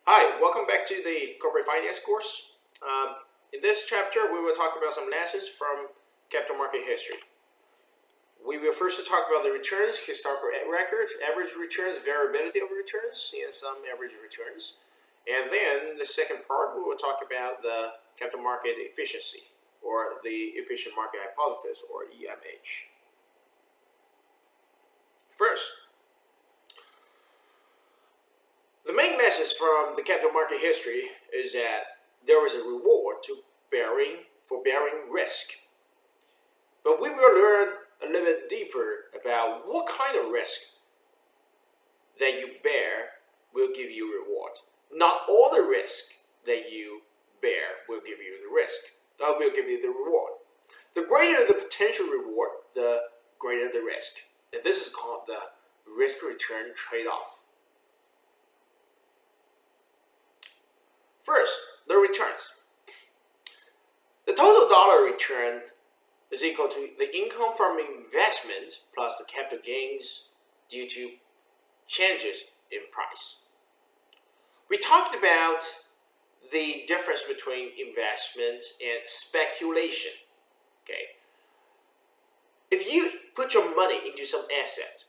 Hi, welcome back to the corporate finance course. In this chapter, we will talk about some lessons from capital market history. We will first talk about the returns, historical records, average returns, variability of returns, and some average returns. And then the second part, we will talk about the capital market efficiency, or the efficient market hypothesis, or EMH. First, the main message from the capital market history is that there is a reward for bearing risk. But we will learn a little bit deeper about what kind of risk that you bear will give you reward. Not all the risk that you bear will give you the reward. The greater the potential reward, the greater the risk. And this is called the risk-return trade-off. First, the returns. The total dollar return is equal to the income from investment plus the capital gains due to changes in price. We talked about the difference between investment and speculation. Okay. If you put your money into some asset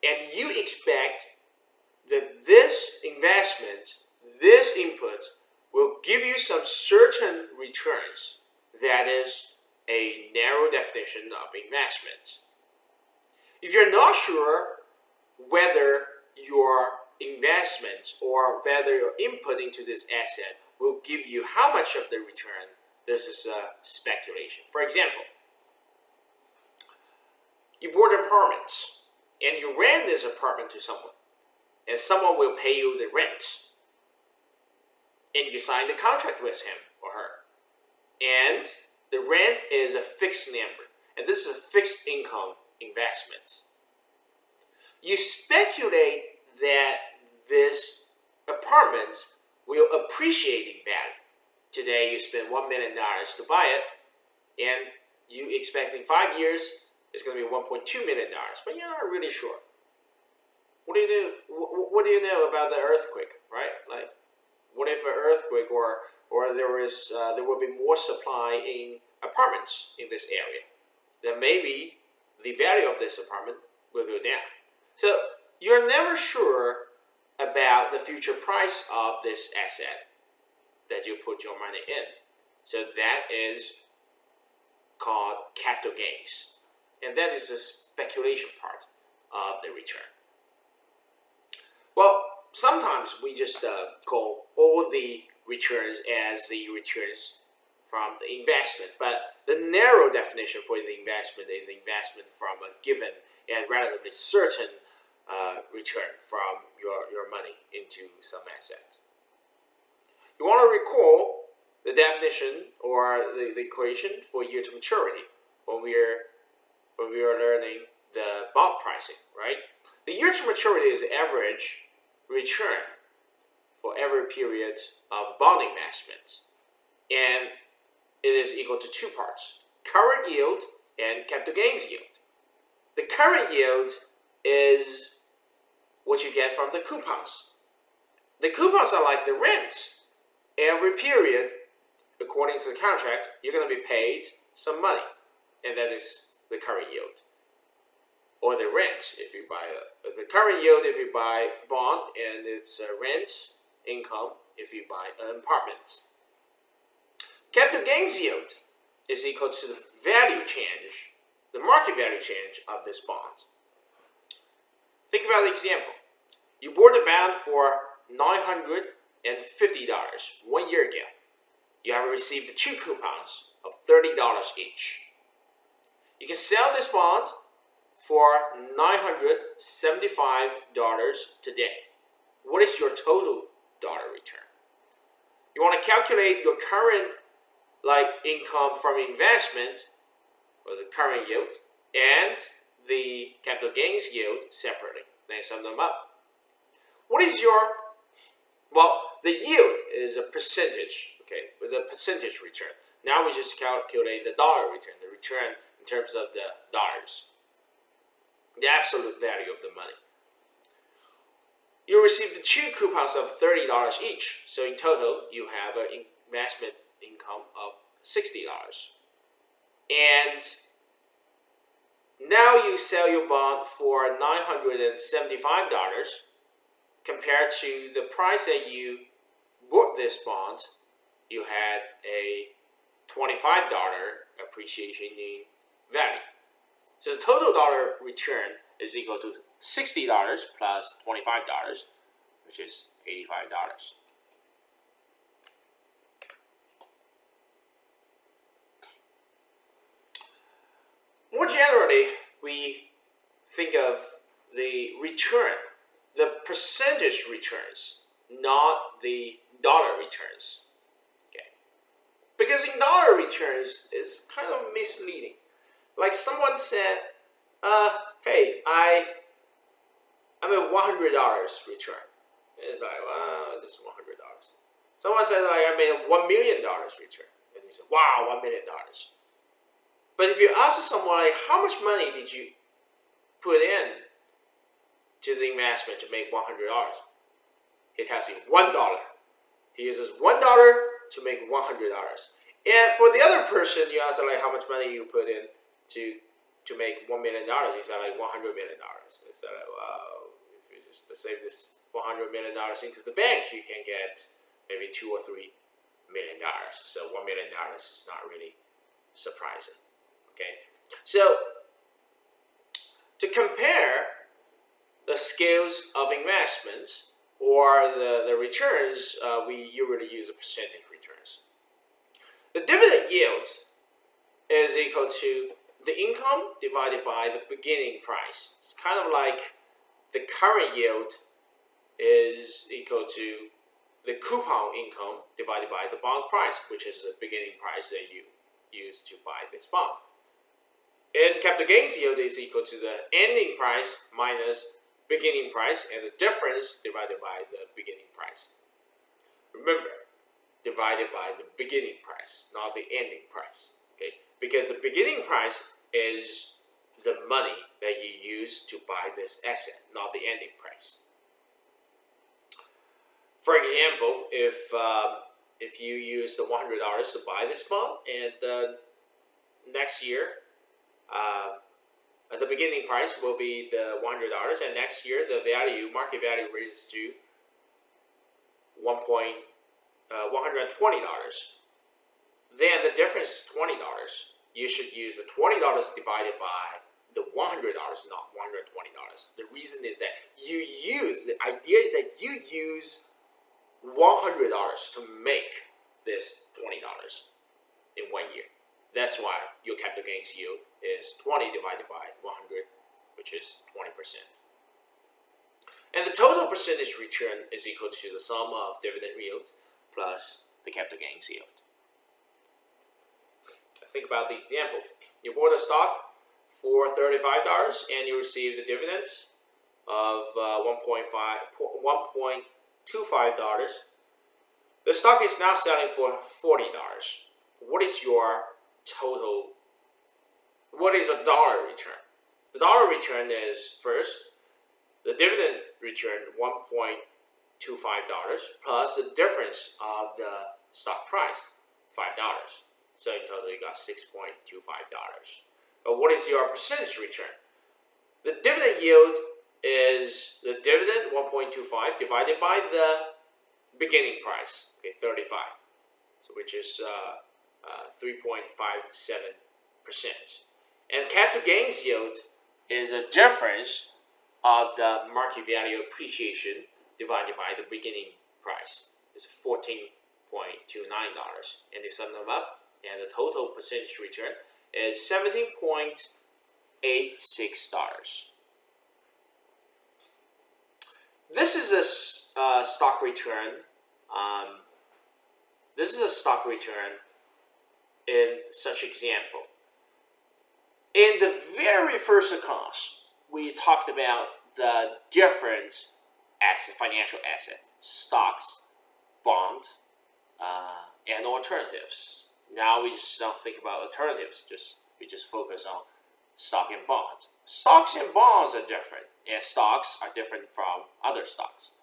and you expect that this investment, this input will give you some certain returns, that is a narrow definition of investment. If you're not sure whether your investment or whether your input into this asset will give you how much of the return, this is a speculation. For example, you bought an apartment and you rent this apartment to someone, and someone will pay you the rent. And you sign the contract with him or her. And the rent is a fixed number. And this is a fixed income investment. You speculate that this apartment will appreciate in value. Today you spend $1 million to buy it, and you expect in 5 years it's going to be $1.2 million, but you're not really sure. What do you do? What do you know about the earthquake, right? Like, what if an earthquake or there will be more supply in apartments in this area? Then maybe the value of this apartment will go down. So you're never sure about the future price of this asset that you put your money in. So that is called capital gains. And that is the speculation part of the return. Well, sometimes we just call all the returns as the returns from the investment, but the narrow definition for the investment is the investment from a given and relatively certain return from your money into some asset. You want to recall the definition or the equation for year to maturity when we are learning the bond pricing, right? The year to maturity is the average return for every period of bond investment, and it is equal to two parts: current yield and capital gains yield. The current yield is what you get from the coupons. The coupons are like the rent. Every period, according to the contract, you're going to be paid some money, and that is the current yield. Or the rent, if you buy the current yield if you buy bond, and it's rent income if you buy an apartment. Capital gains yield is equal to the value change, the market value change of this bond. Think about the example. You bought a bond for $950 1 year ago. You have received 2 coupons of $30 each. You can sell this bond for $975 today. What is your total dollar return? You want to calculate your current income from investment, or the current yield, and the capital gains yield separately. Then sum them up. What is the yield is a percentage, okay, with a percentage return. Now we just calculate the dollar return, the return in terms of the dollars, the absolute value of the money. you receive the 2 coupons of $30 each. So in total, you have an investment income of $60. And now you sell your bond for $975 compared to the price that you bought this bond. You had a $25 appreciation in value. So the total dollar return is equal to $60 plus $25, which is $85. More generally, we think of the return, the percentage returns, not the dollar returns. Okay? Because in dollar returns, it's kind of misleading. Like someone said, hey, I'm a $100 return. And it's like, well, just $100. Someone said, like, I made a $1 million return. And you say, wow, $1 million. But if you ask someone, like, how much money did you put in to the investment to make $100? It has $1. He uses $1 to make $100. And for the other person, you ask, like, how much money you put in to make $1 million. He said, like, $100 million. So it's like, wow, if you just save this $100 million into the bank, you can get maybe $2 or $3 million. So $1 million is not really surprising. Okay, so to compare the scales of investment or the returns, we usually use the percentage returns. The dividend yield is equal to the income divided by the beginning price. It's kind of like the current yield is equal to the coupon income divided by the bond price, which is the beginning price that you use to buy this bond. And capital gains yield is equal to the ending price minus beginning price, and the difference divided by the beginning price. Remember, divided by the beginning price, not the ending price. Okay, because the beginning price is the money that you use to buy this asset, not the ending price. For example, if you use the $100 to buy this bond, and next year, the beginning price will be the $100, and next year the market value raises to $120. Then the difference is $20. You should use the $20 divided by the $100, not $120. The reason is that the idea is that you use $100 to make this $20 in 1 year. That's why your capital gains yield is 20 divided by 100, which is 20%. And the total percentage return is equal to the sum of dividend yield plus the capital gains yield. Think about the example. You bought a stock for $35 and you received a dividend of $1.25. The stock is now selling for $40. What is the dollar return? The dollar return is, first, the dividend return $1.25 plus the difference of the stock price, $5. So in total, you got $6.25. But what is your percentage return? The dividend yield is the dividend, 1.25, divided by the beginning price, okay, 35, so which is 3.57%. And capital gains yield is a difference of the market value appreciation divided by the beginning price. It's $14.29, and they sum them up, and the total percentage return is $17.86. This is a stock return. This is a stock return in such example. In the very first class, we talked about the different financial assets, stocks, bonds, and alternatives. Now we just don't think about alternatives. We just focus on stock and bonds. Stocks and bonds are different. and stocks are different from other stocks.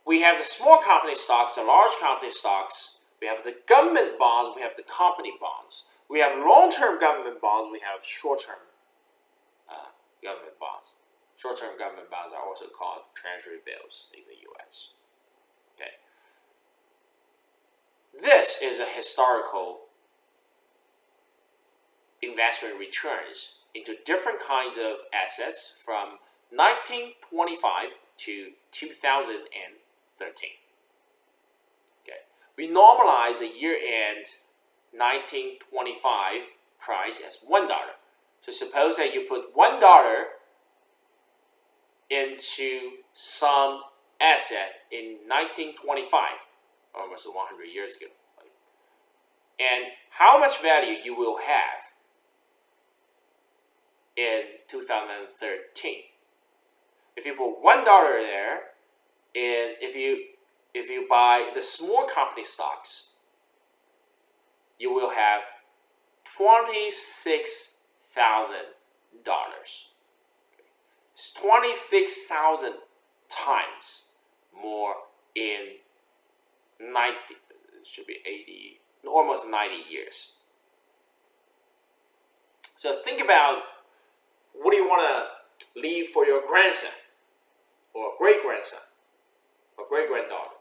We have the small company stocks, the large company stocks. We have the government bonds. We have the company bonds. We have long-term government bonds. We have short-term government bonds. Short-term government bonds are also called treasury bills in the U.S. Okay. This is a historical investment returns into different kinds of assets from 1925 to 2013. Okay. We normalize a year-end 1925 price as $1. So suppose that you put $1 into some asset in 1925, almost 100 years ago. And how much value you will have in 2013. If you put $1 there, and if you buy the small company stocks, you will have $26,000. It's 26,000 times more in 90. It should be 80, almost 90 years. So think about, what do you want to leave for your grandson, or great-grandson, or great-granddaughter?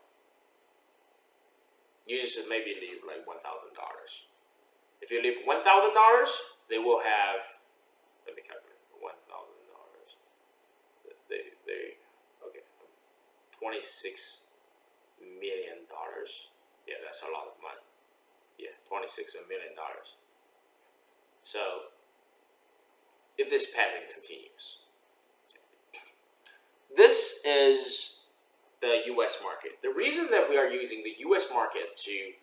You should maybe leave like $1,000. If you leave $1,000, they will have, let me calculate, $1,000. Okay, $26 million. Yeah, that's a lot of money. Yeah, $26 million. So, if this pattern continues. This is the U.S. market. The reason that we are using the U.S. market to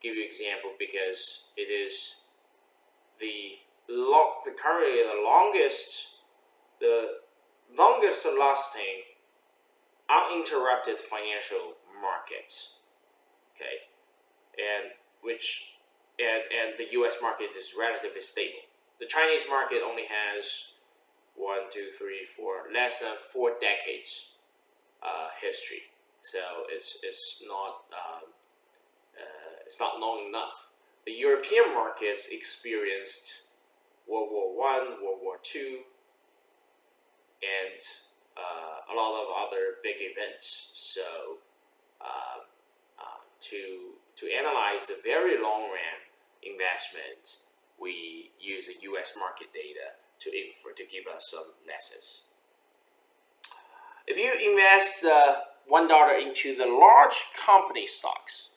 give you an example, because it is currently the longest lasting uninterrupted financial market. Okay, and the U.S. market is relatively stable. The Chinese market only has less than 4 decades history, so it's not long enough. The European markets experienced World War I, World War II, and a lot of other big events. So to analyze the very long run investment, we use the U.S. market data to give us some lessons. If you invest $1 into the large company stocks,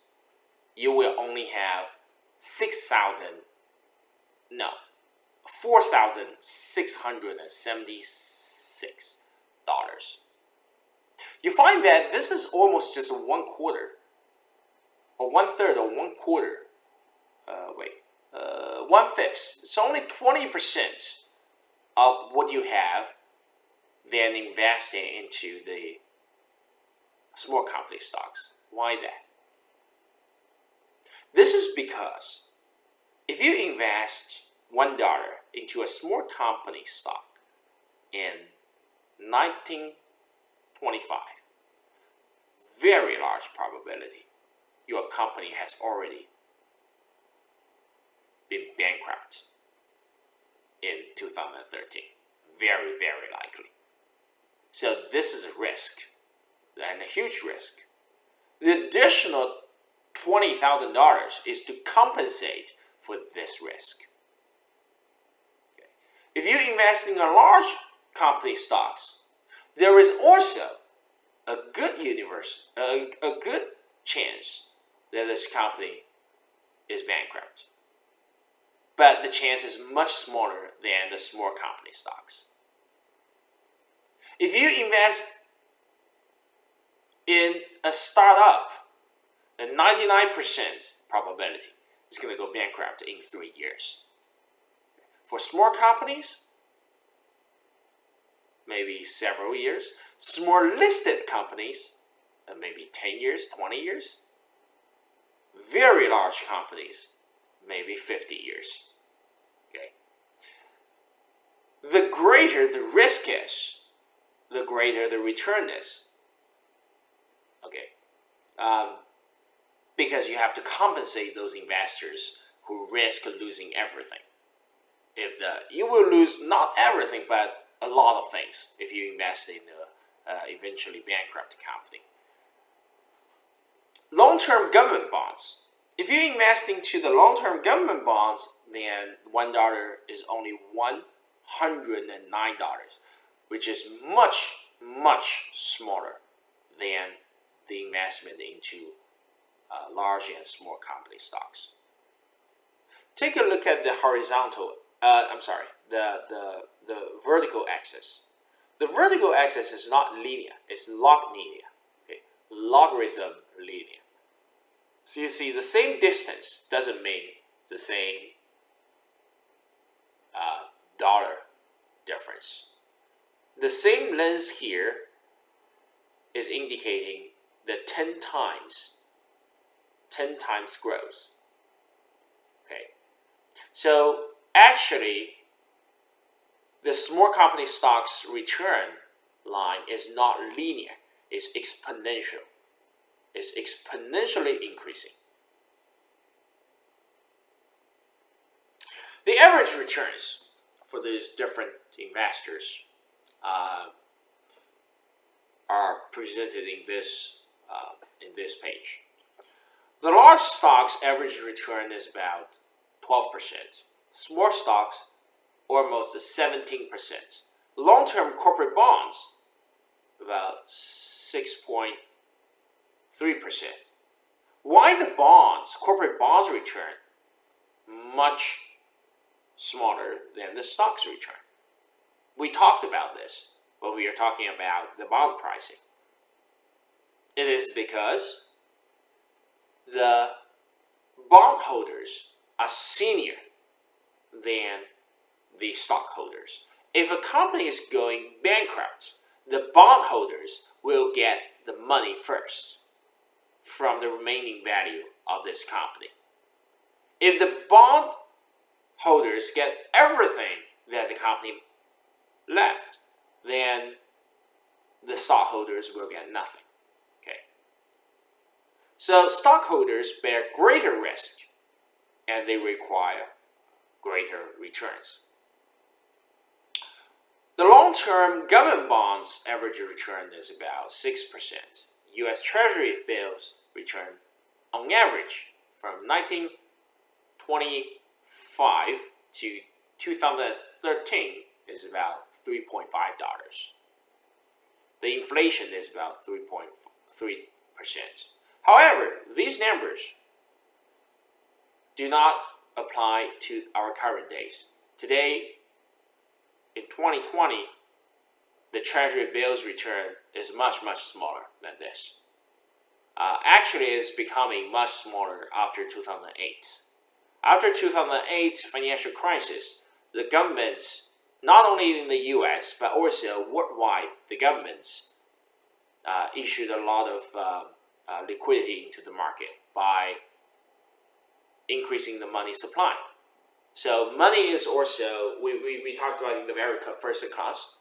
you will only have $4,676. You find that this is almost just 1/4, or 1/3, or 1/4. 1/5. It's only 20% of what you have than investing into the small company stocks. Why that? This is because if you invest $1 into a small company stock in 1925, very large probability your company has already been bankrupt in 2013. Very, very likely. So this is a risk, and a huge risk. The additional $20,000 is to compensate for this risk. Okay. If you invest in a large company stocks, there is also a good chance that this company is bankrupt. But the chance is much smaller than the small company stocks. If you invest in a startup, a 99% probability is going to go bankrupt in 3 years. For small companies, maybe several years. Small listed companies, maybe 10 years, 20 years. Very large companies, maybe 50 years. Okay. The greater the risk is, the greater the return is. Okay, because you have to compensate those investors who risk losing everything. You will lose not everything, but a lot of things if you invest in a eventually bankrupt company. Long-term government bonds. If you invest into the long-term government bonds, then $1 is only $109, which is much, much smaller than the investment into large and small company stocks. Take a look at the the vertical axis. The vertical axis is not linear, it's log linear. Okay, logarithm linear. So you see, the same distance doesn't mean the same dollar difference. The same length here is indicating the 10 times growth. Okay, so actually, the small company stocks return line is not linear, it's exponential. It's exponentially increasing. The average returns for these different investors are presented in this page. The large stocks average return is about 12%. Small stocks almost 17%. Long-term corporate bonds about 6.3%. Why the corporate bonds return much smaller than the stocks return? We talked about this when we are talking about the bond pricing. It is because the bondholders are senior than the stockholders. If a company is going bankrupt, the bondholders will get the money first from the remaining value of this company. If the bondholders get everything that the company left, then the stockholders will get nothing. Okay. So stockholders bear greater risk and they require greater returns. The long-term government bonds average return is about 6%. U.S. Treasury bills return on average from 1925 to 2013 is about $3.5. The inflation is about 3.3%. However, these numbers do not apply to our current days. Today, in 2020, the Treasury bills return is much, much smaller than this. Actually, it's becoming much smaller after 2008. After 2008 financial crisis, the governments, not only in the U.S. but also worldwide, the governments issued a lot of liquidity into the market by increasing the money supply. So money is also, we talked about in the very first class,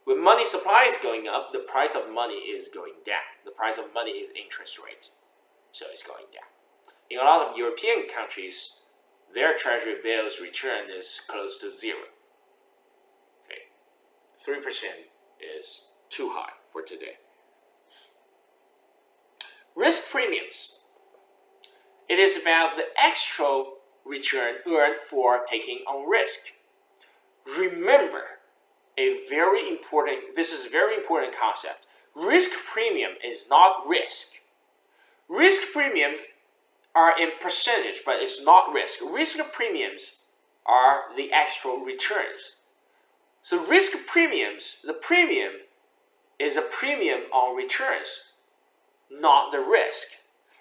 when money supply is going up, the price of money is going down. The price of money is interest rate, so it's going down. In a lot of European countries, their treasury bills return is close to zero. Okay, 3% is too high for today. Risk premiums. It is about the extra return earned for taking on risk. Remember, this is a very important concept. Risk premium is not risk. Risk premiums are in percentage, but it's not risk. Risk premiums are the extra returns. So risk premiums, the premium is a premium on returns, not the risk.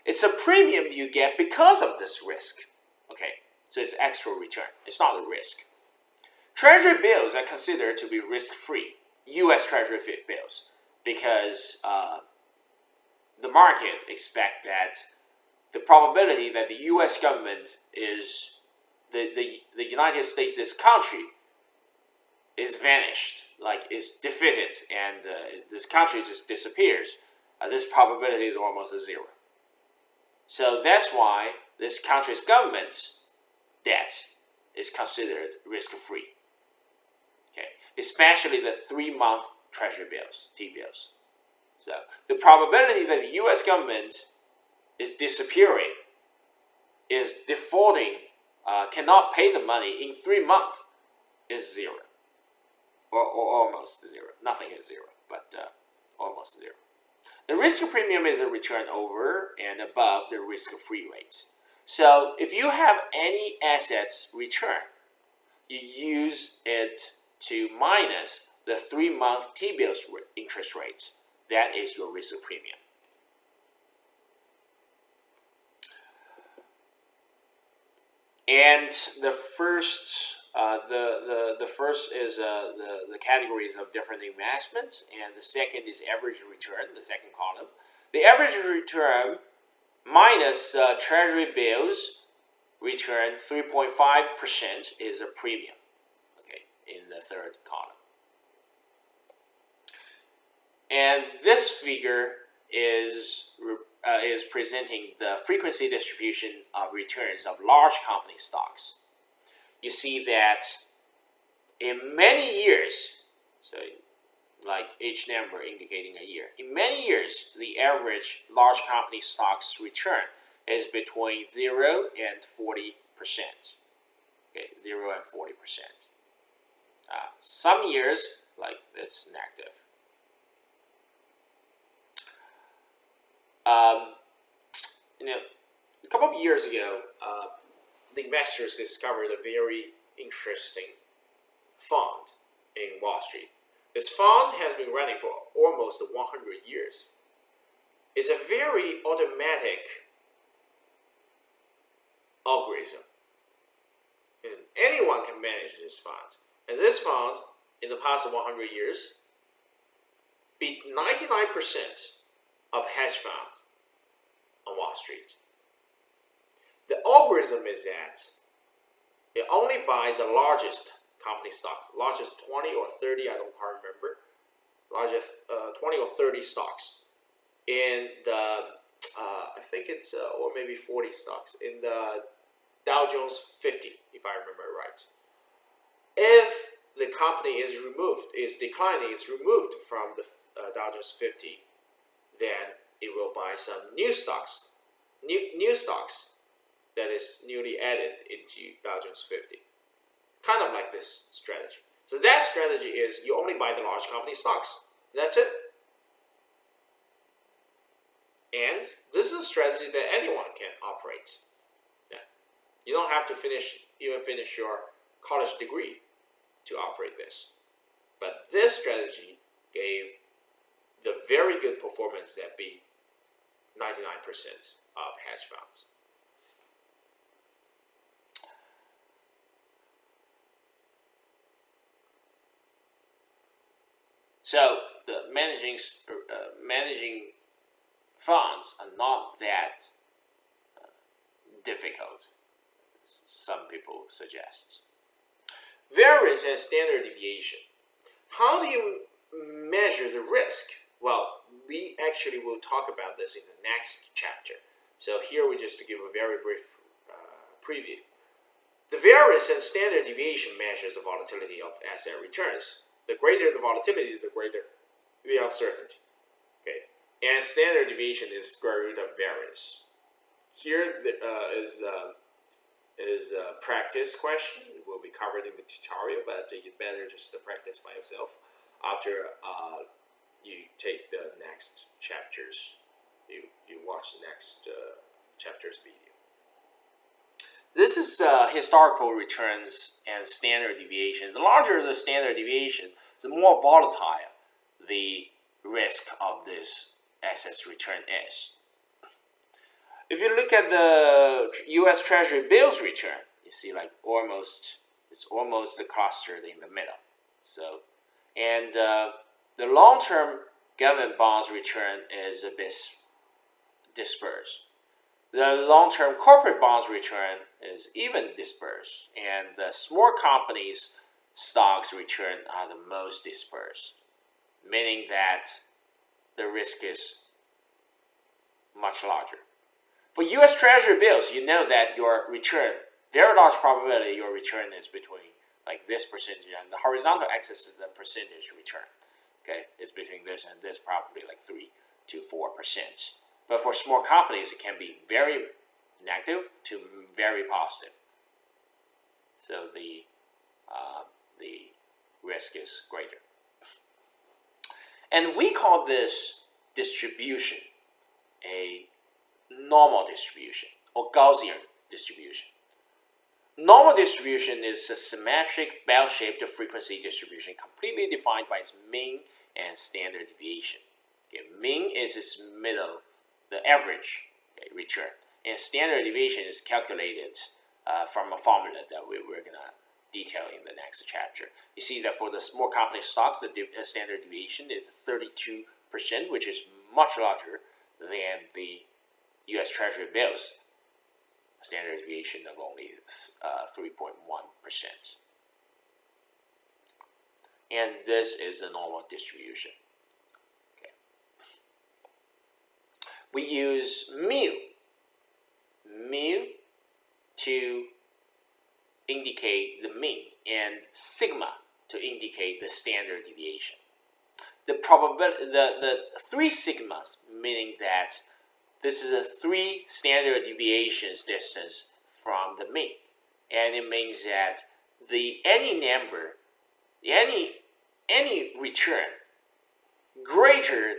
It's a premium you get because of this risk. Okay, so it's extra return. It's not a risk. Treasury bills are considered to be risk-free, U.S. Treasury bills, because the market expect that the probability that the U.S. government is, the United States, this country, is vanished, like is defeated, and this country just disappears, this probability is almost a zero. So that's why this country's government's debt is considered risk-free. Okay, especially the 3-month treasury bills, T-bills. So the probability that the U.S. government is disappearing, is defaulting, cannot pay the money in 3 months is zero, or almost zero. Nothing is zero, but almost zero. The risk premium is a return over and above the risk-free rate. So if you have any assets return, you use it to minus the 3-month T-bills interest rate. That is your risk premium. And the first, the first is the categories of different investment, and the second is average return, the second column. The average return minus treasury bills return 3.5% is a premium. Okay, in the third column. And this figure is presenting the frequency distribution of returns of large company stocks. You see that in many years, so like each number indicating a year, in many years, the average large company stocks return is between 0 and 40%. Okay, 0 and 40%. Some years, like it's negative. A couple of years ago, the investors discovered a very interesting fund in Wall Street. This fund has been running for almost 100 years. It's a very automatic algorithm. And anyone can manage this fund. And this fund, in the past 100 years, beat 99% of hedge funds on Wall Street. The algorithm is that it only buys the largest company stocks, largest 20 or 30, I don't quite remember, largest 20 or 30 stocks in the, I think it's, or maybe 40 stocks in the Dow Jones 50, if I remember right. If the company is removed, is declining, is removed from the Dow Jones 50, then it will buy some new stocks, new stocks that is newly added into Dow Jones 50. Kind of like this strategy. So that strategy is you only buy the large company stocks. That's it. And this is a strategy that anyone can operate. Yeah. You don't have to even finish your college degree to operate this. But this strategy gave the very good performance that beat 99% of hedge funds. So the managing funds are not that difficult, some people suggest. Variance and standard deviation. How do you measure the risk? Well, we actually will talk about this in the next chapter. So here we just give a very brief preview. The variance and standard deviation measures the volatility of asset returns. The greater the volatility, the greater the uncertainty. Okay, and standard deviation is square root of variance. Here is a practice question. It will be covered in the tutorial, but you better just practice by yourself after you take the next chapters. You watch the next chapter's video. This is historical returns and standard deviation. The larger the standard deviation, the more volatile the risk of this assets return is. If you look at the U.S. Treasury bills return, you see like it's almost clustered in the middle. So, and the long-term government bonds return is a bit dispersed. The long-term corporate bonds return is even dispersed, and the small companies stocks return are the most dispersed, meaning that the risk is much larger. For US Treasury bills, you know that your return, very large probability your return is between like this percentage, and the horizontal axis is the percentage return. Okay, it's between this and this, probably like 3 to 4%. But for small companies, it can be very negative to very positive. So the risk is greater. And we call this distribution a normal distribution or Gaussian distribution. Normal distribution is a symmetric bell-shaped frequency distribution completely defined by its mean and standard deviation. Okay, mean is its middle, the average return, and standard deviation is calculated from a formula that we're going to detail in the next chapter. You see that for the small company stocks, the standard deviation is 32%, which is much larger than the U.S. Treasury bills standard deviation of only 3.1%. And this is the normal distribution. Okay. We use mu to indicate the mean and sigma to indicate the standard deviation. The probability, the 3 sigmas, meaning that this is a 3 standard deviations distance from the mean, and it means that any number, any return greater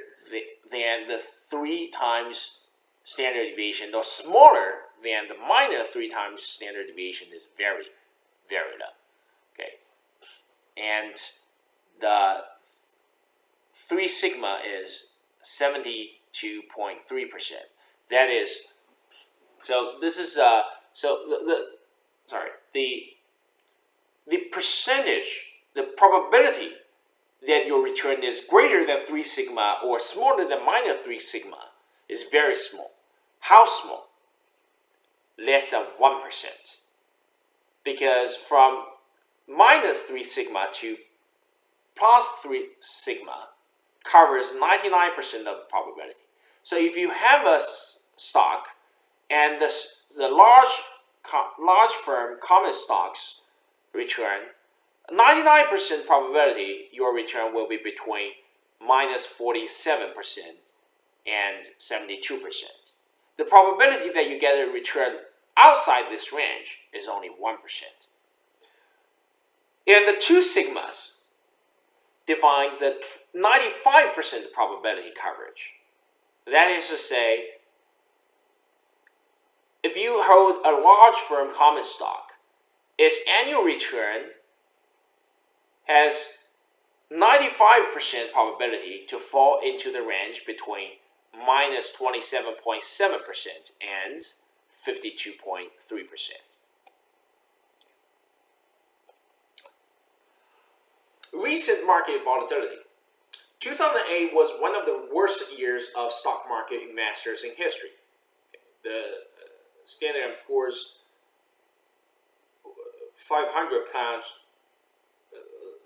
than the 3 times standard deviation or smaller than the minus 3 times standard deviation is very, very low. Okay, and the 3 sigma is 72.3%. That is, so this is the percentage, the probability that your return is greater than 3 sigma or smaller than minus 3 sigma is very small. How small? Less than 1%. Because from minus 3 sigma to plus 3 sigma covers 99% of the probability. So if you have a stock and the large firm common stocks return, 99% probability your return will be between minus 47% and 72%. The probability that you get a return outside this range is only 1%. And the 2 sigmas define the 95% probability coverage. That is to say, if you hold a large firm common stock, its annual return has 95% probability to fall into the range between minus 27.7% and 52.3%. Recent market volatility. 2008 was one of the worst years of stock market investors in history. The Standard & Poor's 500 plunged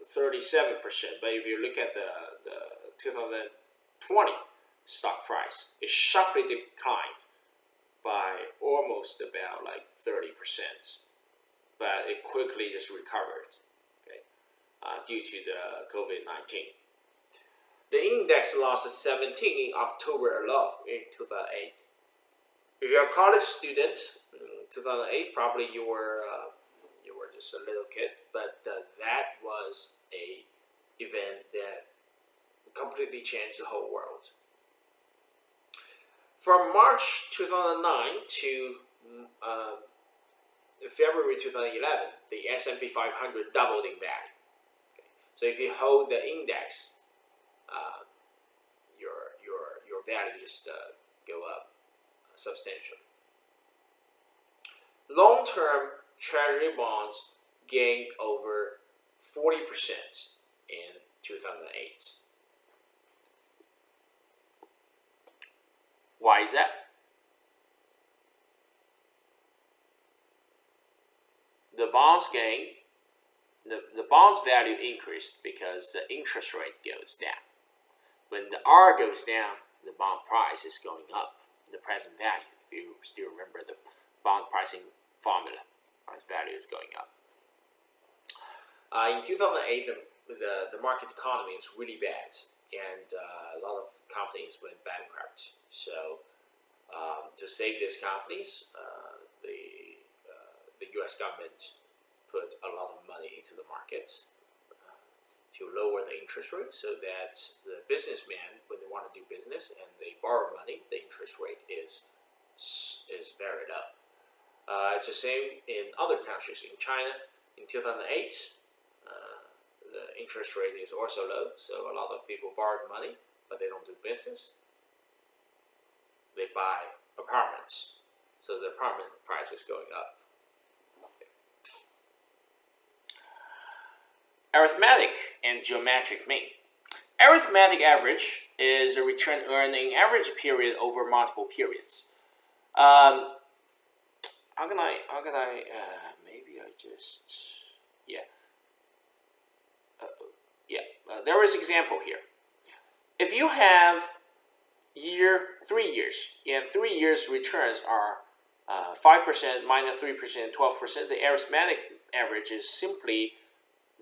37%, but if you look at the 2020 stock price, it sharply declined by almost about like 30%, but it quickly just recovered, okay, due to the COVID-19. The index lost 17 in October alone in 2008. If you're a college student in 2008, probably you were just a little kid, but that was a event that completely changed the whole world. From March 2009 to February 2011, the S&P 500 doubled in value. Okay. So if you hold the index, your value just go up substantially. Long-term Treasury bonds gained over 40% in 2008. Why is that? The bonds gain, the the bond's value increased because the interest rate goes down. When the R goes down, the bond price is going up, the present value. If you still remember the bond pricing formula, price value is going up. In 2008, the market economy is really bad, and a lot of companies went bankrupt. So to save these companies, the U.S. government put a lot of money into the market to lower the interest rate, so that the businessmen, when they want to do business and they borrow money, the interest rate is very low. It's the same in other countries. In China, in 2008, the interest rate is also low, so a lot of people borrow money, but they don't do business. They buy apartments, so the apartment price is going up. Arithmetic and geometric mean. Arithmetic average is a return earned in average period over multiple periods. How can I? Maybe I just, there is example here. If you have 3 years, and 3 years returns are 5%, minus 3%, 12%, the arithmetic average is simply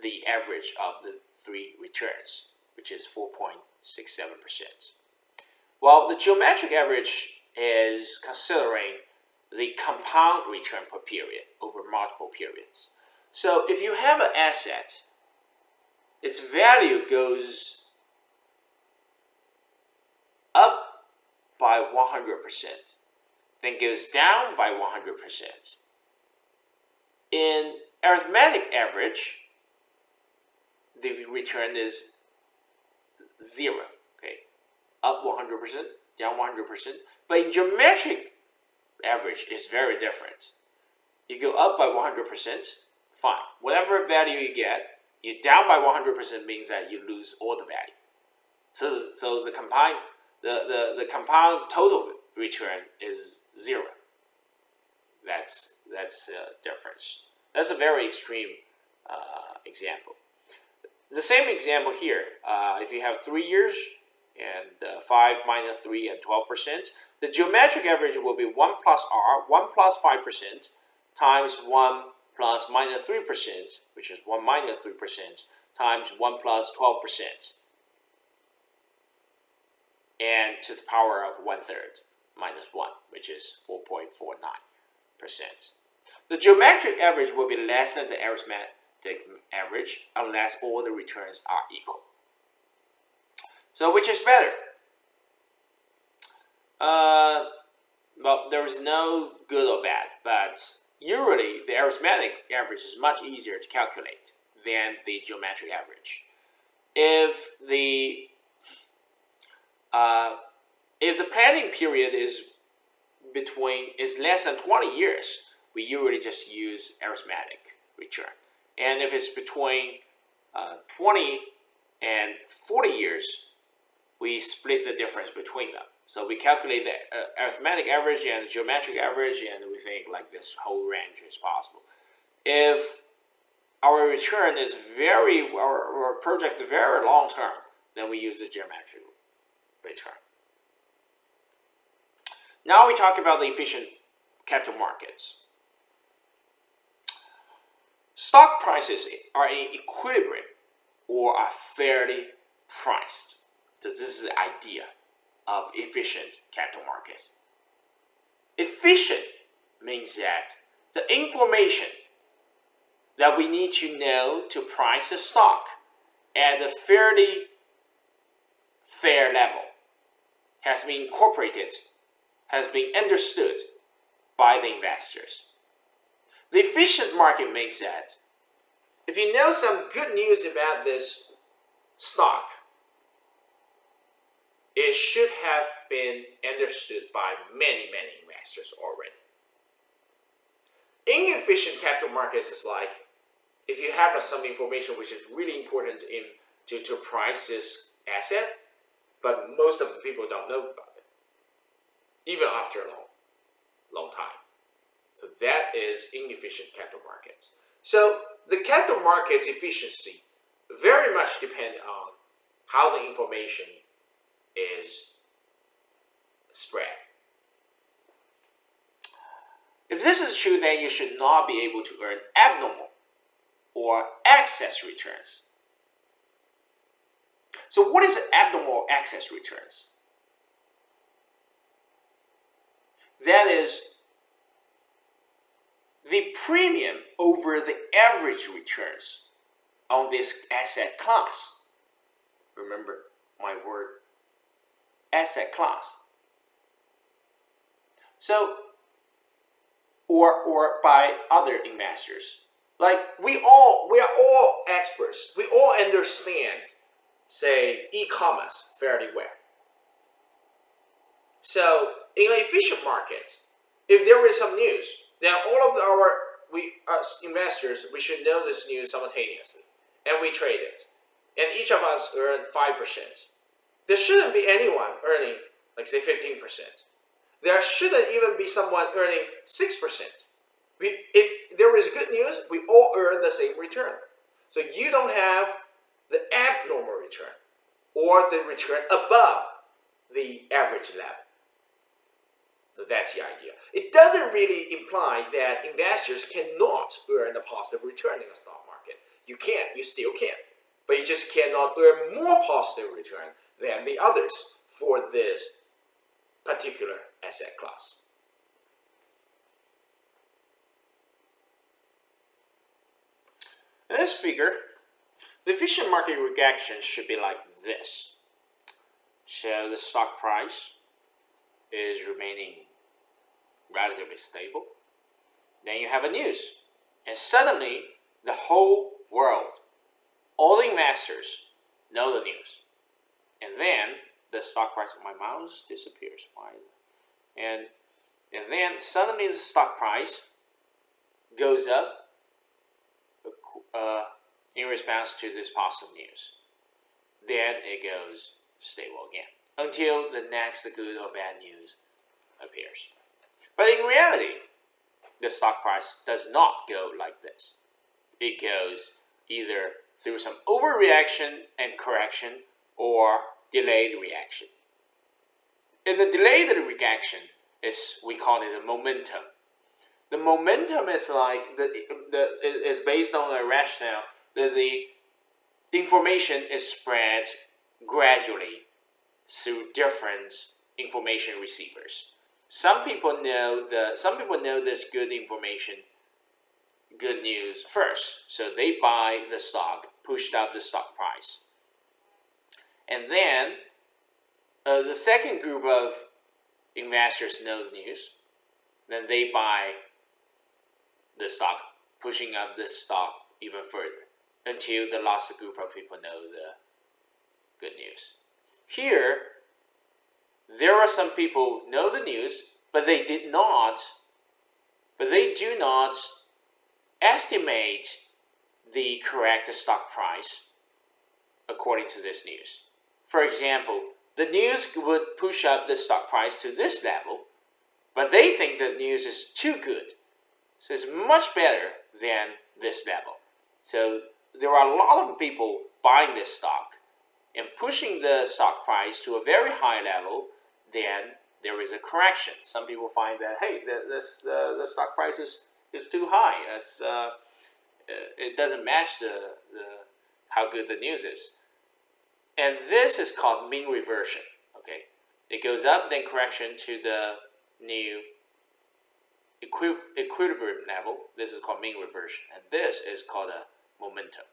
the average of the 3 returns, which is 4.67%. While the geometric average is considering the compound return per period over multiple periods. So if you have an asset, its value goes up by 100%, then goes down by 100%. In arithmetic average, the return is 0, okay? Up 100%, down 100%. But in geometric average, is very different. You go up by 100%, fine. Whatever value you get, you down by 100% means that you lose all the value. So the compound total return is 0. That's a difference. That's a very extreme example. The same example here. If you have 3 years and 5 minus 3 and 12%, the geometric average will be 1 plus R, 1 plus 5% times 1 plus minus 3%, which is 1 minus 3%, times 1 plus 12%, and to the power of 1/3 minus 1, which is 4.49%. The geometric average will be less than the arithmetic average unless all the returns are equal. So which is better? Well, there is no good or bad, but usually the arithmetic average is much easier to calculate than the geometric average. If the planning period is less than 20 years, we usually just use arithmetic return. And if it's between 20 and 40 years, we split the difference between them. So we calculate the arithmetic average and the geometric average, and we think like this whole range is possible. If our return is our project is very long term, then we use the geometric return. Now we talk about the efficient capital markets. Stock prices are in equilibrium or are fairly priced. So this is the idea of efficient capital markets. Efficient means that the information that we need to know to price a stock at a fairly fair level has been incorporated, has been understood by the investors. The efficient market means that if you know some good news about this stock, it should have been understood by many investors already. Inefficient capital markets is like if you have some information which is really important to price this asset, but most of the people don't know about it, even after a long time. So that is inefficient capital markets. So the capital market's efficiency very much depends on how the information is spread. If this is true, then you should not be able to earn abnormal or excess returns. So what is abnormal or excess returns? That is the premium over the average returns on this asset class. Remember my word, asset class. So, or by other investors. Like we are all experts. We all understand, say, e-commerce fairly well. So, in an efficient market, if there is some news, then all of us investors, we should know this news simultaneously, and we trade it, and each of us earn 5%. There shouldn't be anyone earning, like say, 15%. There shouldn't even be someone earning 6%. If there is good news, we all earn the same return. So you don't have the abnormal return or the return above the average level. So that's the idea. It doesn't really imply that investors cannot earn a positive return in the stock market. You can, you still can. But you just cannot earn more positive return than the others for this particular asset class. In this figure, the efficient market reaction should be like this. So the stock price is remaining relatively stable. Then you have a news, and suddenly the whole world, all the investors know the news, and then the stock price. My mouse disappears. Why? And then suddenly the stock price goes up in response to this positive news. Then it goes stable again until the next good or bad news appears. But in reality, the stock price does not go like this. It goes either through some overreaction and correction or delayed reaction. And the delayed reaction is, we call it a momentum. The momentum is like is based on a rationale that the information is spread gradually through different information receivers. Some people know this good information, good news first, so they buy the stock, pushed up the stock price. And then the second group of investors know the news, then they buy the stock, pushing up the stock even further until the last group of people know the good news. Here, there are some people know the news, but they do not estimate the correct stock price according to this news. For example, the news would push up the stock price to this level, but they think the news is too good. So it's much better than this level. So there are a lot of people buying this stock and pushing the stock price to a very high level. Then there is a correction. Some people find that, hey, the stock price is too high. It doesn't match how good the news is. And this is called mean reversion. Okay, it goes up, then correction to the new equilibrium level. This is called mean reversion, and this is called a momentum.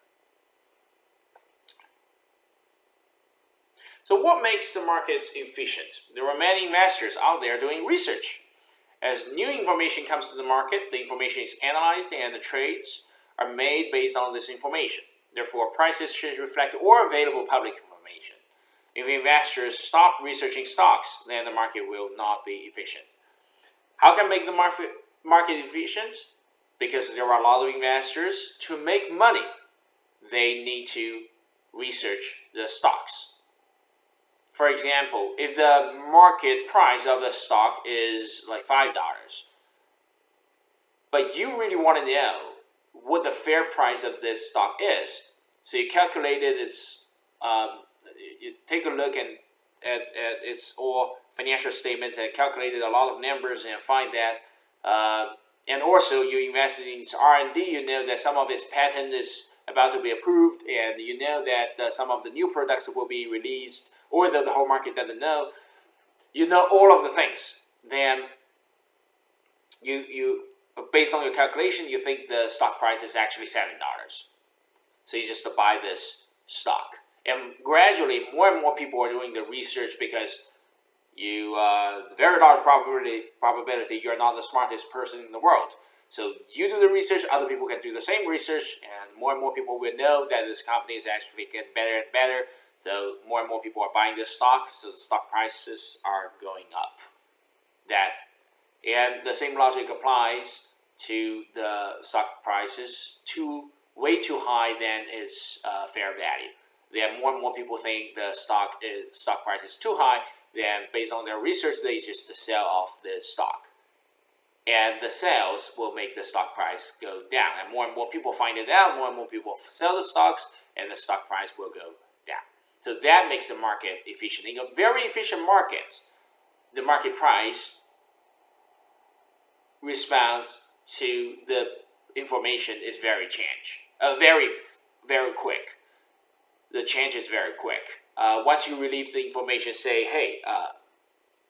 So what makes the markets efficient? There are many investors out there doing research. As new information comes to the market, the information is analyzed and the trades are made based on this information. Therefore, prices should reflect all available public information. If investors stop researching stocks, then the market will not be efficient. How can make the market efficient? Because there are a lot of investors. To make money, they need to research the stocks. For example, if the market price of the stock is like $5, but you really want to know what the fair price of this stock is. So you calculated its, you take a look at its all financial statements and calculated a lot of numbers and find that, and also you invested in its R&D, you know that some of its patent is about to be approved, and you know that some of the new products will be released, or that the whole market doesn't know. You know all of the things. Then you based on your calculation, you think the stock price is actually $7. So you just buy this stock. And gradually, more and more people are doing the research because very large probability you're not the smartest person in the world. So you do the research, other people can do the same research, and more people will know that this company is actually getting better and better. So more and more people are buying this stock, so the stock prices are going up. And the same logic applies to the stock prices way too high than its fair value. Then more and more people think the stock price is too high. Then based on their research, they just sell off the stock. And the sales will make the stock price go down. And more people find it out, more and more people sell the stocks, and the stock price will go down. So that makes the market efficient. In a very efficient market, the market price responds to the information is very quick. The change is very quick. Once you release the information, say, hey,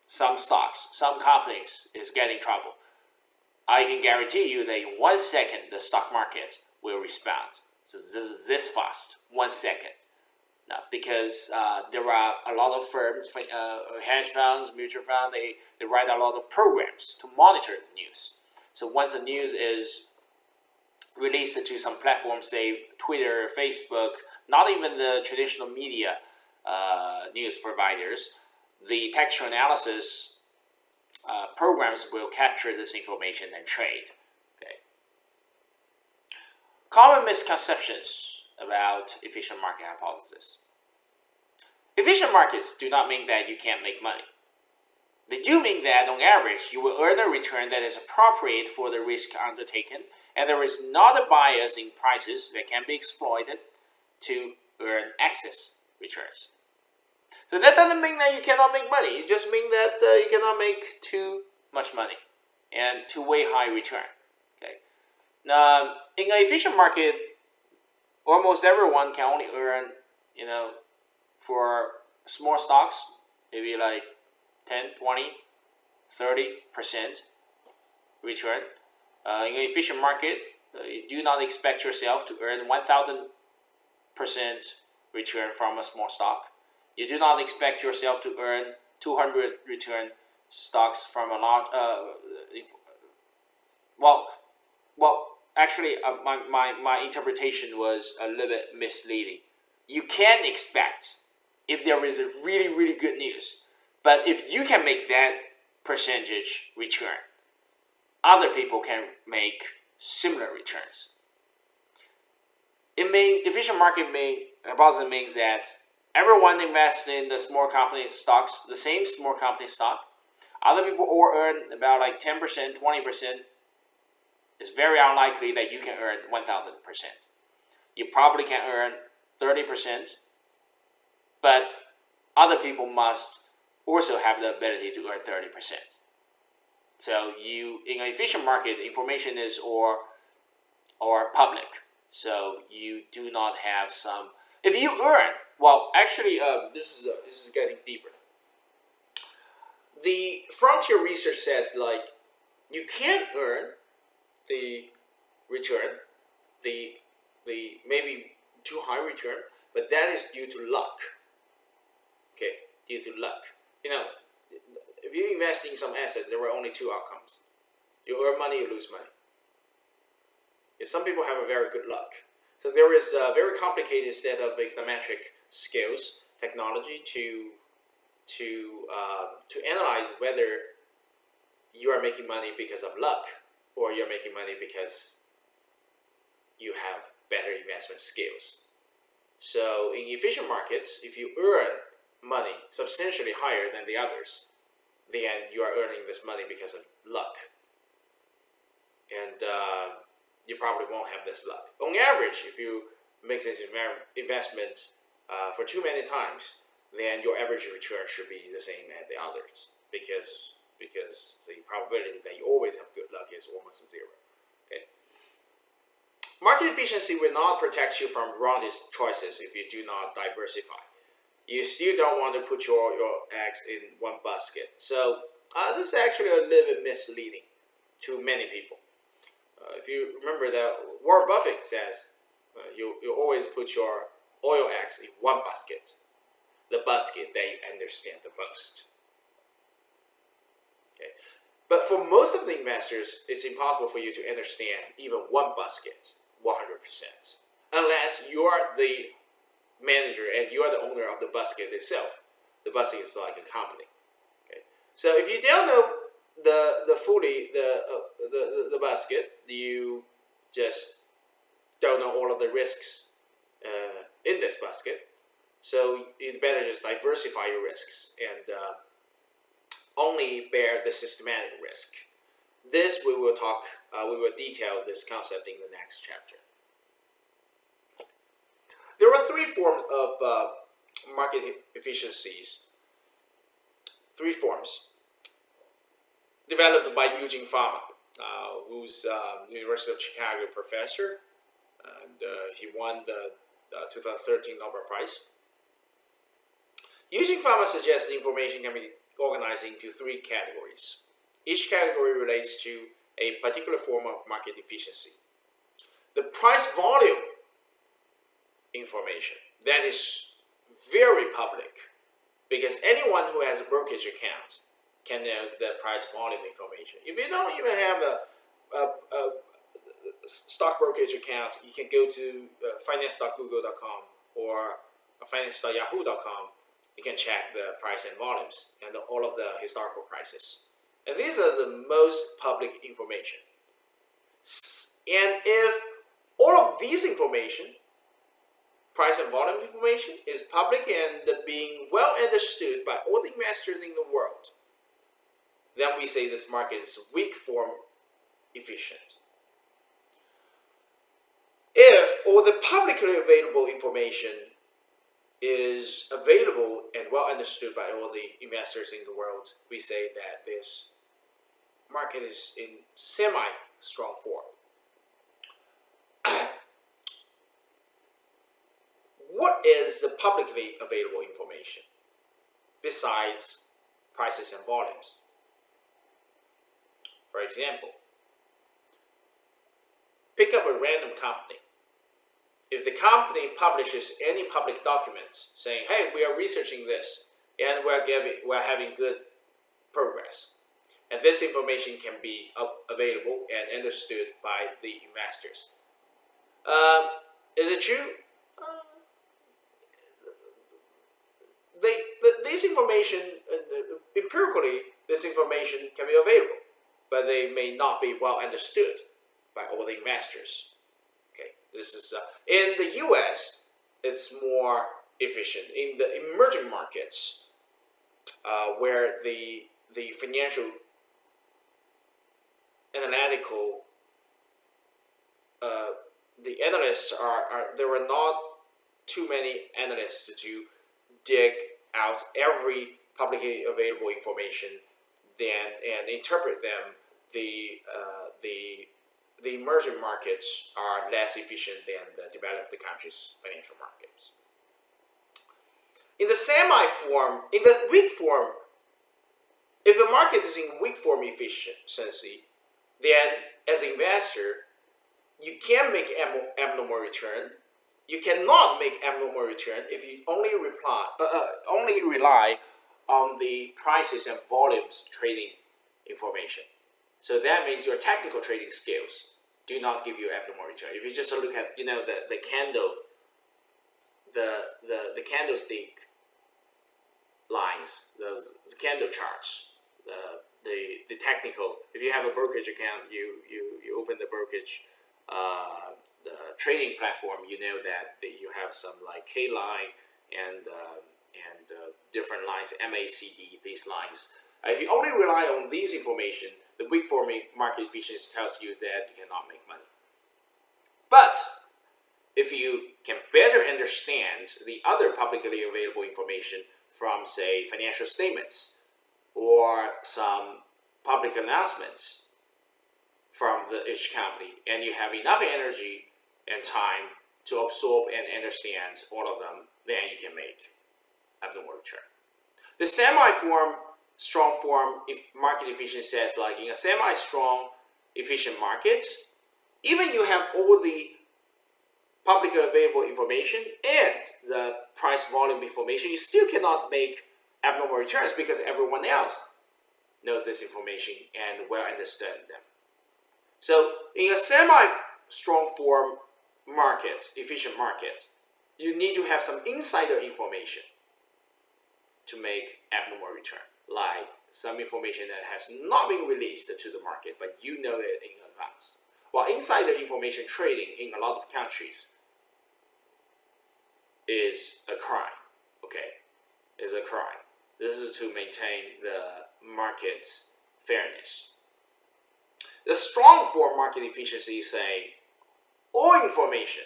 some stocks, some companies is getting trouble, I can guarantee you that in 1 second, the stock market will respond. So this is this fast, 1 second. Now, because there are a lot of firms, hedge funds, mutual funds, they write a lot of programs to monitor the news. So once the news is released to some platforms, say Twitter, Facebook, not even the traditional media news providers, the textual analysis programs will capture this information and trade. Okay. Common misconceptions about efficient market hypothesis. Efficient markets do not mean that you can't make money. They do mean that, on average, you will earn a return that is appropriate for the risk undertaken, and there is not a bias in prices that can be exploited to earn excess returns. So that doesn't mean that you cannot make money. It just means that you cannot make too much money and too way high return. Okay. Now, in an efficient market, almost everyone can only earn, for small stocks, maybe like 10, 20, 30% return. In an efficient market, you do not expect yourself to earn 1,000% return from a small stock. You do not expect yourself to earn 200 return stocks from a large. Actually, my interpretation was a little bit misleading. You can expect if there is a really good news, but if you can make that percentage return, other people can make similar returns. Efficient market hypothesis means that everyone invests in the small company stocks, the same small company stock. Other people all earn about like 10%, 20%. It's very unlikely that you can earn 1,000%. You probably can earn 30%, but other people must also have the ability to earn 30%. So in an efficient market, information is or public. So you do not have some. If you earn, this is getting deeper. The frontier research says you can earn the return, the maybe too high return, but that is due to luck. Okay, due to luck. If you invest in some assets, there were only two outcomes: you earn money, you lose money. Some people have a very good luck. So there is a very complicated set of econometric skills, technology to analyze whether you are making money because of luck or you're making money because you have better investment skills. So in efficient markets, if you earn money substantially higher than the others, then you are earning this money because of luck. And you probably won't have this luck. On average, if you make this investment for too many times, then your average return should be the same as the others, because the probability that you always have good luck is almost zero. Okay. Market efficiency will not protect you from wrong choices if you do not diversify. You still don't want to put your eggs in one basket. So this is actually a little bit misleading to many people. If you remember that Warren Buffett says, you always put your oil eggs in one basket, the basket that you understand the most. Okay. But for most of the investors, it's impossible for you to understand even one basket 100%, unless you are the manager and you are the owner of the basket itself. The basket is like a company. Okay. So if you don't know the basket, you just don't know all of the risks in this basket. So you'd better just diversify your risks and only bear the systematic risk. This we will detail this concept in the next chapter. There are three forms of market efficiencies. Three forms developed by Eugene Fama, who's University of Chicago professor, and he won the 2013 Nobel Prize. Eugene Fama suggests information can be organized into three categories. Each category relates to a particular form of market efficiency. The price volume information, that is very public, because anyone who has a brokerage account can know the price volume information. If you don't even have a stock brokerage account, you can go to finance.google.com or finance.yahoo.com. You can check the price and volumes and all of the historical prices. And these are the most public information. And if all of these information, price and volume information, is public and being well understood by all the investors in the world, then we say this market is weak form efficient. If all the publicly available information is available and well understood by all the investors in the world, we say that this market is in semi-strong form. What is the publicly available information besides prices and volumes? For example, pick up a random company. If the company publishes any public documents saying, hey, we are researching this and we're having good progress, and this information can be available and understood by the investors. Is it true? This information, empirically, this information can be available, but they may not be well understood by all the investors. Okay, this is in the U.S. It's more efficient. In the emerging markets, where the financial analytical the analysts are there are not too many analysts to dig out every publicly available information and interpret them. The emerging markets are less efficient than the developed countries' financial markets. In the semi-form, in the weak form, if the market is in weak form efficiency, then as an investor, you can make abnormal return. You cannot make abnormal return if you only rely on the prices and volumes trading information. So that means your technical trading skills do not give you abnormal return. If you just look at the candle, the candlestick lines, the candle charts, the technical. If you have a brokerage account, you open the brokerage the trading platform. You know that you have some like K line and different lines, MACD. These lines. If you only rely on these information, the weak form market efficiency tells you that you cannot make money. But if you can better understand the other publicly available information from, say, financial statements or some public announcements from each company, and you have enough energy and time to absorb and understand all of them, then you can make abnormal return. The semi-form, strong form, if market efficiency says, like in a semi-strong, efficient market, even you have all the publicly available information and the price volume information, you still cannot make abnormal returns because everyone else knows this information and will understand them. So in a semi-strong form market, efficient market, you need to have some insider information to make abnormal return, like some information that has not been released to the market, but you know it in advance. Well, insider information trading in a lot of countries is a crime, okay? Is a crime. This is to maintain the market's fairness. The strong form market efficiency is saying all information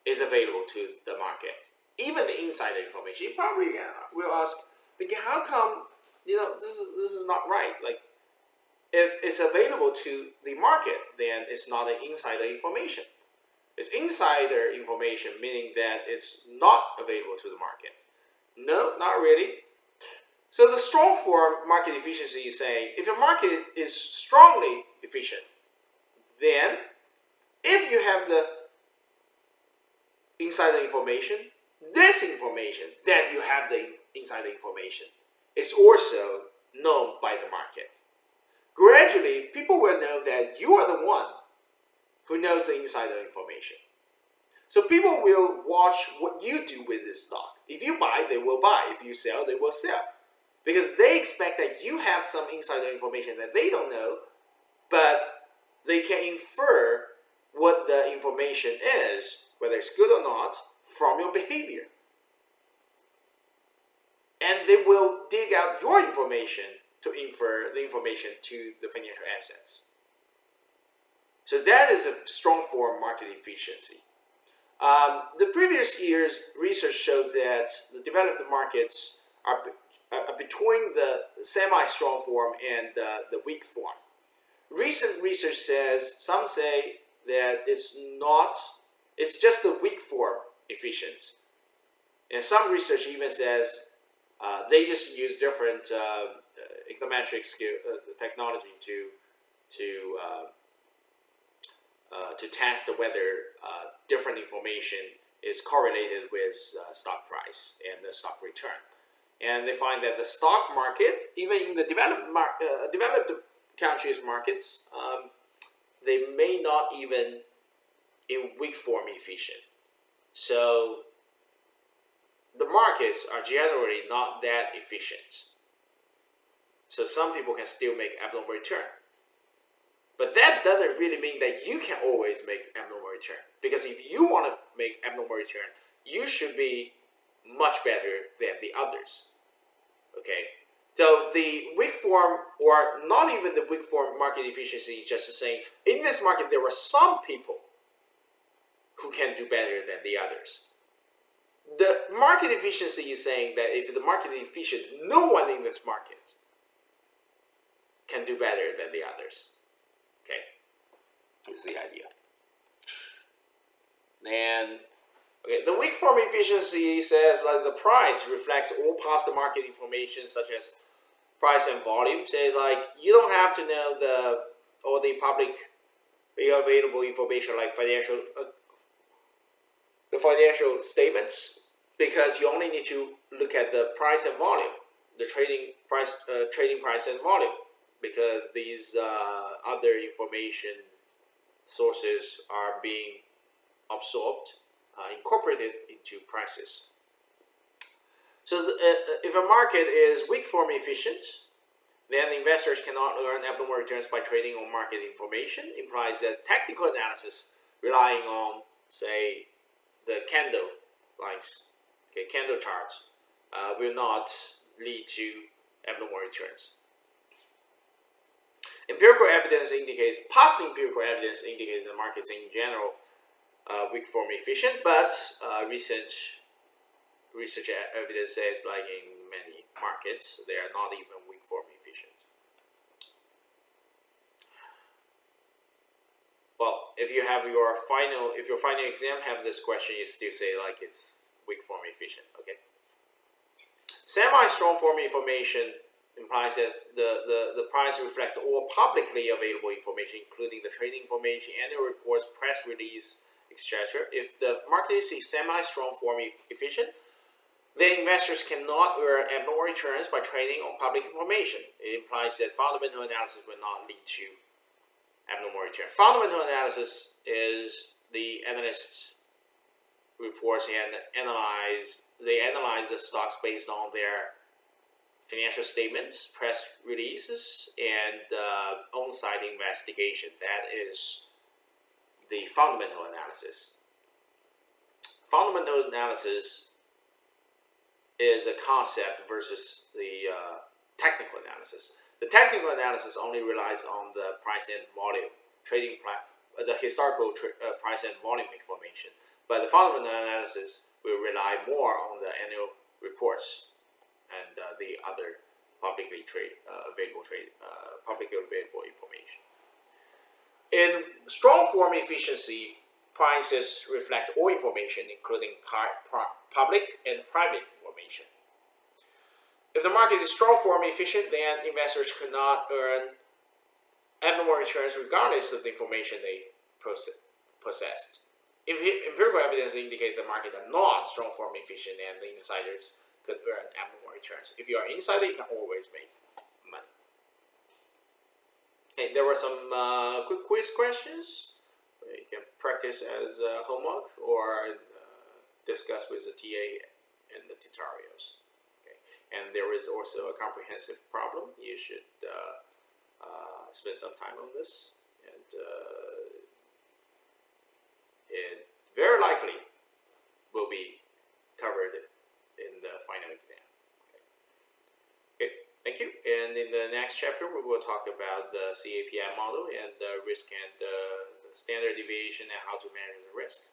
is available to the market, even the insider information. You probably will ask, how come this is not right? Like, if it's available to the market, then it's not an insider information. It's insider information, meaning that it's not available to the market. No, not really. So the strong form market efficiency is saying if your market is strongly efficient, then if you have the insider information, this information that you have the insider information is also known by the market. Gradually, people will know that you are the one who knows the insider information. So people will watch what you do with this stock. If you buy, they will buy. If you sell, they will sell. Because they expect that you have some insider information that they don't know, but they can infer what the information is, whether it's good or not, from your behavior. And they will dig out your information to infer the information to the financial assets. So that is a strong form market efficiency. The previous year's research shows that the developed markets are between the semi-strong form and the weak form. Recent research says, some say that it's just the weak form efficient. And some research even says they just use different econometric technology to test whether different information is correlated with stock price and the stock return. And they find that the stock market, even in the developed countries' markets, they may not even in weak form efficient. So the markets are generally not that efficient. So some people can still make abnormal return. But that doesn't really mean that you can always make abnormal return. Because if you want to make abnormal return, you should be much better than the others. Okay? So the weak form, or not even the weak form market efficiency, is just saying, in this market there are some people who can do better than the others. The market efficiency is saying that if the market is efficient, no one in this market can do better than the others. Okay, this is the idea. Then, okay, the weak form efficiency says the price reflects all past market information such as price and volume. Says you don't have to know all the public available information like the financial statements, because you only need to look at the price and volume, the trading price and volume. Because these other information sources are being absorbed, incorporated into prices. So if a market is weak form efficient, then investors cannot earn abnormal returns by trading on market information. Implies that technical analysis relying on, say, the candle lines, okay, candle charts, will not lead to abnormal returns. Empirical evidence indicates, positive empirical evidence indicates the markets in general weak form efficient, but recent research evidence says, like in many markets, they are not even weak form efficient. Well, if your final exam have this question, you still say like it's weak form efficient. Okay. Semi-strong form information implies that the price reflects all publicly available information, including the trading information, annual reports, press release, etc. If the market is semi-strong form efficient, then investors cannot earn abnormal returns by trading on public information. It implies that fundamental analysis will not lead to abnormal return. Fundamental analysis is the analysts reports and analyze the stocks based on their financial statements, press releases, and on-site investigation. That is the fundamental analysis. Fundamental analysis is a concept versus the technical analysis. The technical analysis only relies on the price and volume trading, the historical price and volume information. But the fundamental analysis will rely more on the annual reports and the other publicly available information. In strong form efficiency, prices reflect all information, including public and private information. If the market is strong form efficient, then investors could not earn abnormal returns regardless of the information they possessed. If empirical evidence indicates the market are not strong form efficient, and the insiders could earn abnormal returns. If you are an insider, you can always make money. Okay, there were some quick quiz questions. You can practice as homework or discuss with the TA in the tutorials. Okay, and there is also a comprehensive problem. You should spend some time on this, and it very likely will be covered in the final exam. Okay, thank you. And in the next chapter, we will talk about the CAPM model and the risk and the standard deviation and how to manage the risk.